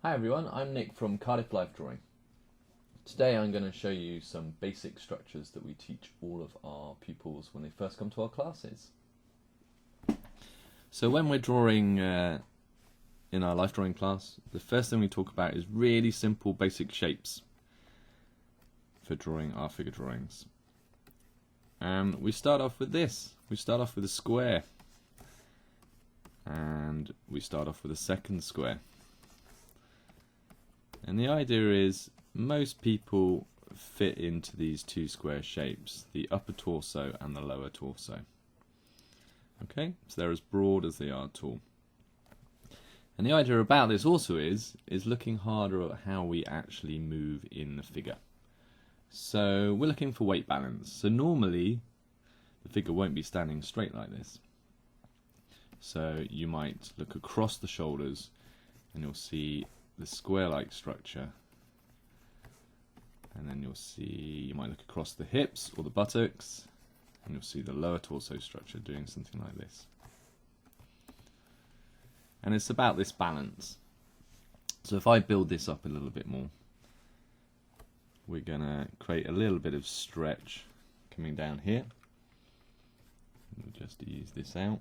Hi everyone, I'm Nick from Cardiff Life Drawing. Today I'm going to show you some basic structures that we teach all of our pupils when they first come to our classes. So when we're drawing in our life drawing class, the first thing we talk about is really simple basic shapes for drawing our figure drawings. And we start off with this. We start off with a square. And we start off with a second square. And the idea is most people fit into these two square shapes, the upper torso and the lower torso. Okay, so they're as broad as they are tall. And the idea about this also is looking harder at how we actually move in the figure. So we're looking for weight balance. So normally the figure won't be standing straight like this. So you might look across the shoulders and you'll see the square-like structure, and then you might look across the hips or the buttocks and you'll see the lower torso structure doing something like this. And it's about this balance. So if I build this up a little bit more, we're going to create a little bit of stretch coming down here. We'll just ease this out.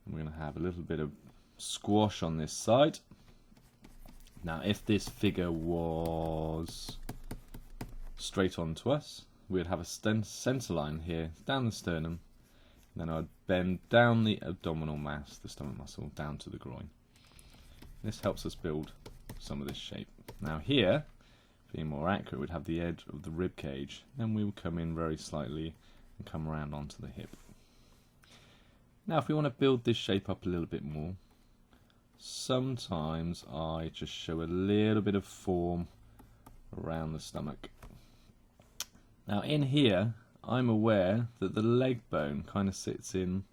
And we're going to have a little bit of squash on this side. Now if this figure was straight on to us, we'd have a centre line here down the sternum, and then I'd bend down the abdominal mass, the stomach muscle, down to the groin. This helps us build some of this shape. Now here, being more accurate, we'd have the edge of the rib cage, then we would come in very slightly and come around onto the hip. Now if we want to build this shape up a little bit more, sometimes I just show a little bit of form around the stomach. Now in here I'm aware that the leg bone kind of sits in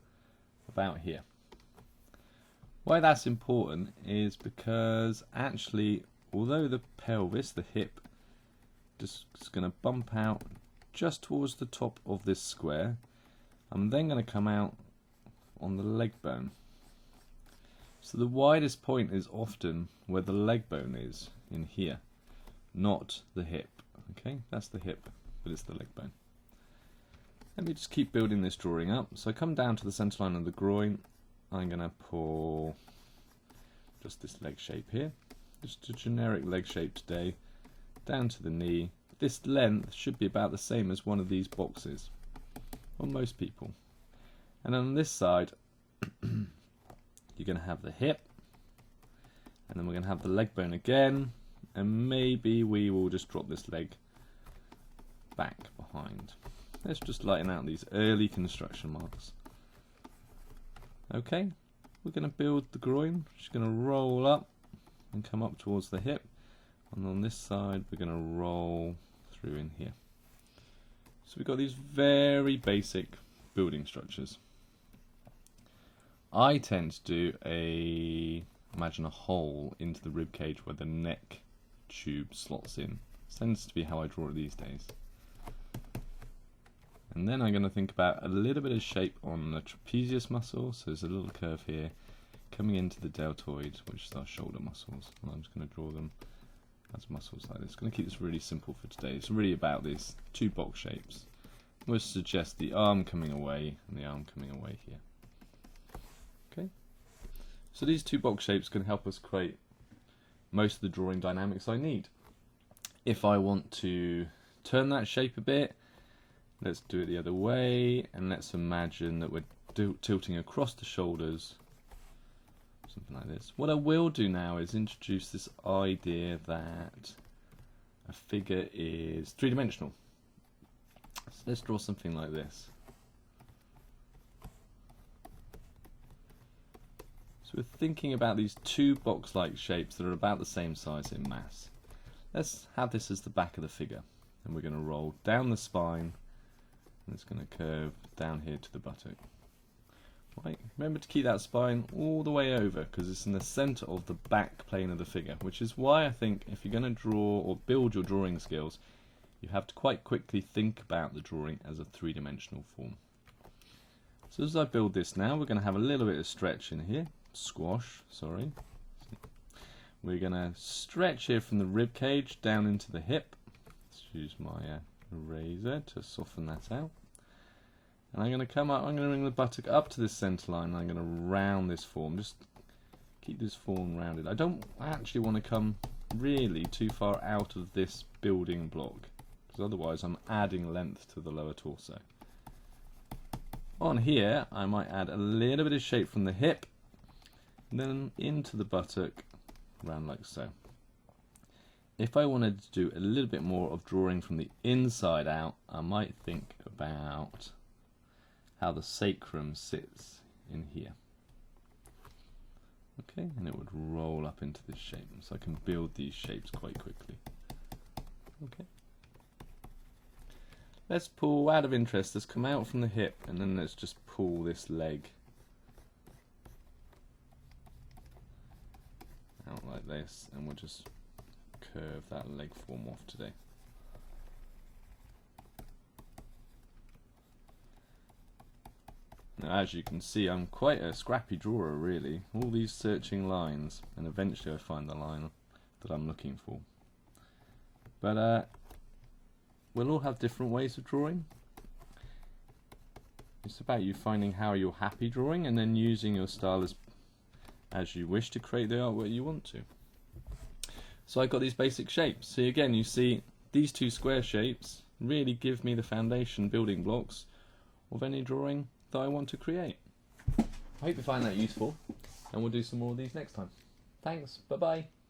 about here. Why that's important is because actually, although the pelvis, the hip, just is going to bump out just towards the top of this square, I'm then going to come out on the leg bone. So the widest point is often where the leg bone is, in here, not the hip. Okay, that's the hip, but it's the leg bone. Let me just keep building this drawing up. So I come down to the centre line of the groin. I'm going to pull just this leg shape here, just a generic leg shape today, down to the knee. This length should be about the same as one of these boxes, on most people. And on this side, you're going to have the hip, and then we're going to have the leg bone again, and maybe we will just drop this leg back behind. Let's just lighten out these early construction marks. Okay, we're going to build the groin. Just going to roll up and come up towards the hip, and on this side we're going to roll through in here. So we've got these very basic building structures. I tend to do imagine a hole into the rib cage where the neck tube slots in. This tends to be how I draw it these days. And then I'm going to think about a little bit of shape on the trapezius muscle, so there's a little curve here coming into the deltoid, which is our shoulder muscles, and I'm just going to draw them as muscles like this. I'm going to keep this really simple for today. It's really about these two box shapes. We'll suggest the arm coming away and the arm coming away here. Okay, so these two box shapes can help us create most of the drawing dynamics I need. If I want to turn that shape a bit, let's do it the other way, and let's imagine that we're tilting across the shoulders, something like this. What I will do now is introduce this idea that a figure is three-dimensional. So let's draw something like this. So we're thinking about these two box-like shapes that are about the same size in mass. Let's have this as the back of the figure, and we're going to roll down the spine, and it's going to curve down here to the buttock. Right, remember to keep that spine all the way over, because it's in the centre of the back plane of the figure, which is why I think if you're going to draw or build your drawing skills, you have to quite quickly think about the drawing as a three-dimensional form. So as I build this now, we're going to have a little bit of stretch in here, squash, sorry. we're going to stretch here from the rib cage down into the hip. Let's use my eraser to soften that out. And I'm going to come up, I'm going to bring the buttock up to this centre line, and I'm going to round this form. Just keep this form rounded. I don't actually want to come really too far out of this building block, because otherwise I'm adding length to the lower torso. On here, I might add a little bit of shape from the hip, and then into the buttock, around like so. If I wanted to do a little bit more of drawing from the inside out, I might think about how the sacrum sits in here. Okay, and it would roll up into this shape, so I can build these shapes quite quickly. Okay. Let's pull, out of interest, let's come out from the hip, and then let's just pull this leg out like this, and we'll just curve that leg form off today. Now, as you can see, I'm quite a scrappy drawer really. All these searching lines, and eventually I find the line that I'm looking for. But we'll all have different ways of drawing. It's about you finding how you're happy drawing and then using your style as you wish to create the artwork you want to. So I've got these basic shapes. So again, you see these two square shapes really give me the foundation building blocks of any drawing that I want to create. I hope you find that useful, and we'll do some more of these next time. Thanks, bye bye.